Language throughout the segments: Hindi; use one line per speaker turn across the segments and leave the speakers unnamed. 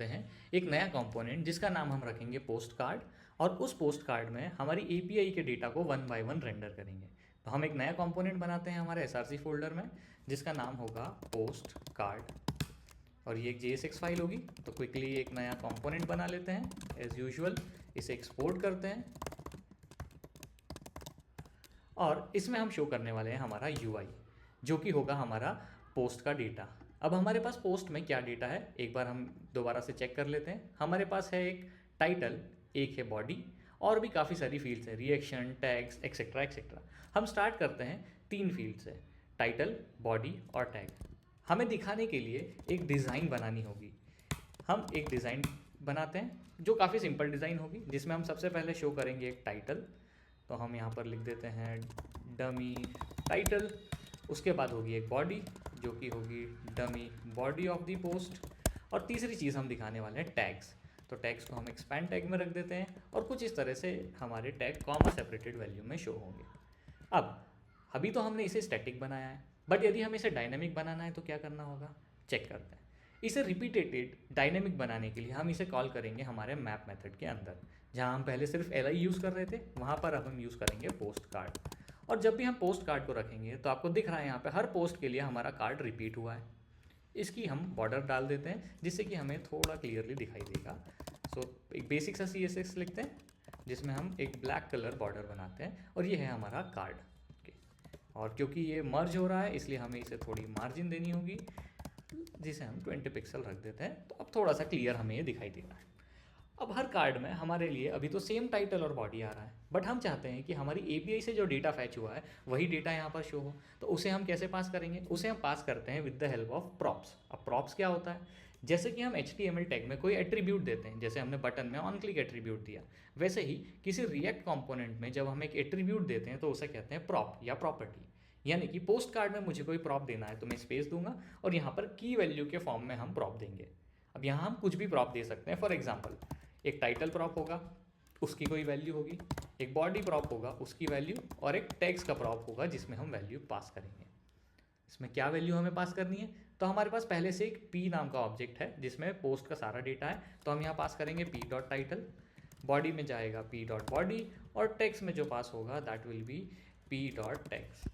हैं एक नया कंपोनेंट जिसका नाम हम रखेंगे पोस्ट कार्ड, और उस पोस्ट कार्ड में हमारी एपीआई के डेटा को 1 बाय 1 रेंडर करेंगे। तो हम एक नया कंपोनेंट बनाते हैं हमारे एसआरसी फोल्डर में जिसका नाम होगा पोस्ट कार्ड, और ये एक JSX फाइल होगी। तो क्विकली एक नया कंपोनेंट बना लेते हैं एज यूजुअल, इसे एक्सपोर्ट करते हैं और इसमें हम शो करने वाले हैं हमारा UI जो कि होगा हमारा पोस्ट का डेटा। अब हमारे पास पोस्ट में क्या डेटा है एक बार हम दोबारा से चेक कर लेते हैं। हमारे पास है एक टाइटल, एक है बॉडी, और भी काफ़ी सारी फील्ड्स हैं, रिएक्शन, टैग्स, एक्सेट्रा एक्सेट्रा। हम स्टार्ट करते हैं 3 फील्ड से, टाइटल, बॉडी और टैग। हमें दिखाने के लिए एक डिज़ाइन बनानी होगी। हम एक डिज़ाइन बनाते हैं जो काफ़ी सिंपल डिज़ाइन होगी, जिसमें हम सबसे पहले शो करेंगे एक टाइटल। तो हम यहाँ पर लिख देते हैं डमी टाइटल। उसके बाद होगी एक बॉडी जो कि होगी dummy body of the post, और तीसरी चीज़ हम दिखाने वाले हैं टैग्स। तो टैग्स को हम एक्सपैंड टैग में रख देते हैं और कुछ इस तरह से हमारे टैग कॉमा सेपरेटेड वैल्यू में शो होंगे। अब अभी तो हमने इसे स्टैटिक बनाया है, बट यदि हमें इसे डायनेमिक बनाना है तो क्या करना होगा, चेक करते हैं। इसे रिपीटेटेड डायनेमिक बनाने के लिए हम इसे कॉल करेंगे हमारे मैप मेथड के अंदर। जहाँ हम पहले सिर्फ li यूज़ कर रहे थे, वहाँ पर अब हम यूज़ करेंगे पोस्ट कार्ड। और जब भी हम पोस्ट कार्ड को रखेंगे तो आपको दिख रहा है यहाँ पे हर पोस्ट के लिए हमारा कार्ड रिपीट हुआ है। इसकी हम बॉर्डर डाल देते हैं जिससे कि हमें थोड़ा क्लियरली दिखाई देगा। सो एक बेसिक सा CSS लिखते हैं जिसमें हम एक ब्लैक कलर बॉर्डर बनाते हैं, और ये है हमारा कार्ड। और क्योंकि ये मर्ज हो रहा है इसलिए हमें इसे थोड़ी मार्जिन देनी होगी, जिसे हम 20 पिक्सल रख देते हैं। तो अब थोड़ा सा क्लियर हमें ये दिखाई दे रहा है। अब हर कार्ड में हमारे लिए अभी तो सेम टाइटल और बॉडी आ रहा है, बट हम चाहते हैं कि हमारी API से जो डेटा फैच हुआ है वही डेटा यहाँ पर शो हो। तो उसे हम कैसे पास करेंगे, उसे हम पास करते हैं with the help of props. अब प्रॉप्स क्या होता है, जैसे कि हम HTML टैग में कोई एट्रीब्यूट देते हैं, जैसे हमने बटन में ऑन क्लिक एट्रीब्यूट दिया, वैसे ही किसी रिएक्ट कंपोनेंट में जब हम एक एट्रीब्यूट देते हैं तो उसे कहते हैं प्रॉप या प्रॉपर्टी। यानी कि पोस्ट कार्ड में मुझे कोई प्रॉप देना है तो मैं स्पेस दूंगा और यहाँ पर की वैल्यू के फॉर्म में हम प्रॉप देंगे। अब यहाँ हम कुछ भी प्रॉप दे सकते हैं। फॉर एग्जाम्पल एक टाइटल प्रॉप होगा, उसकी कोई वैल्यू होगी, एक बॉडी प्रॉप होगा, उसकी वैल्यू, और एक टेक्स्ट का प्रॉप होगा जिसमें हम वैल्यू पास करेंगे। इसमें क्या वैल्यू हमें पास करनी है, तो हमारे पास पहले से एक p नाम का ऑब्जेक्ट है जिसमें पोस्ट का सारा डेटा है। तो हम यहाँ पास करेंगे p.title, बॉडी में जाएगा p.body, और टेक्स्ट में जो पास होगा दैट विल बी p.text।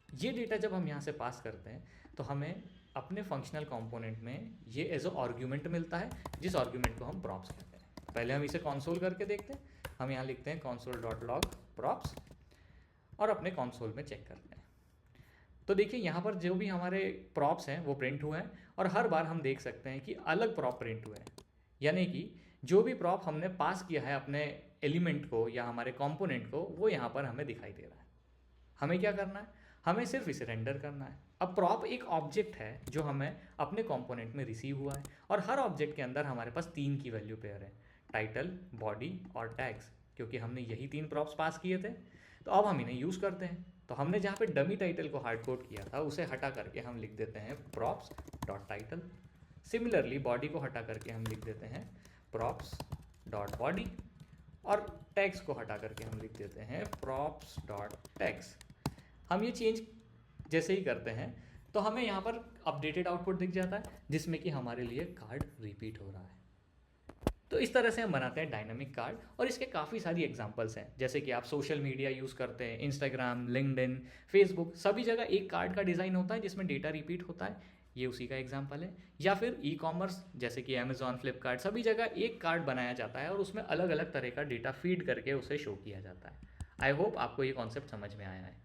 ये डेटा जब हम यहाँ से पास करते हैं तो हमें अपने फंक्शनल कंपोनेंट में ये एज अ आर्ग्यूमेंट मिलता है, जिस आर्ग्यूमेंट को हम प्रॉप्स कहते हैं। पहले हम इसे कंसोल करके देखते हैं। हम यहाँ लिखते हैं console.log props और अपने कंसोल में चेक करते हैं। तो देखिए यहाँ पर जो भी हमारे प्रॉप्स हैं वो प्रिंट हुए हैं, और हर बार हम देख सकते हैं कि अलग प्रॉप प्रिंट हुए हैं। यानी कि जो भी प्रॉप हमने पास किया है अपने एलिमेंट को या हमारे कंपोनेंट को, वो यहाँ पर हमें दिखाई दे रहा है। हमें क्या करना है, हमें सिर्फ इसे रेंडर करना है। अब प्रॉप एक ऑब्जेक्ट है जो हमें अपने कंपोनेंट में रिसीव हुआ है, और हर ऑब्जेक्ट के अंदर हमारे पास 3 की वैल्यू पेयर है, टाइटल, बॉडी और टैग्स, क्योंकि हमने यही 3 प्रॉप्स पास किए थे। तो अब हम इन्हें यूज़ करते हैं। तो हमने जहाँ पे डमी टाइटल को हार्ड कोड किया था उसे हटा करके हम लिख देते हैं props dot title. Similarly body को हटा करके हम लिख देते हैं प्रॉप्स डॉट बॉडी, और टैग्स को हटा करके हम लिख देते हैं प्रॉप्स डॉट टैग्स। हम ये चेंज जैसे ही करते हैं तो हमें यहाँ पर अपडेटेड आउटपुट दिख जाता है जिसमें कि हमारे लिए कार्ड रिपीट हो रहा है। तो इस तरह से हम बनाते हैं डायनामिक कार्ड, और इसके काफ़ी सारी एग्जांपल्स हैं। जैसे कि आप सोशल मीडिया यूज़ करते हैं, इंस्टाग्राम, लिंक्डइन, फेसबुक, सभी जगह एक कार्ड का डिज़ाइन होता है जिसमें डेटा रिपीट होता है, ये उसी का एग्जाम्पल है। या फिर ई-कॉमर्स जैसे कि अमेजॉन, फ्लिपकार्ट, सभी जगह एक कार्ड बनाया जाता है और उसमें अलग अलग तरह का डेटा फीड करके उसे शो किया जाता है। आई होप आपको ये कॉन्सेप्ट समझ में आया है।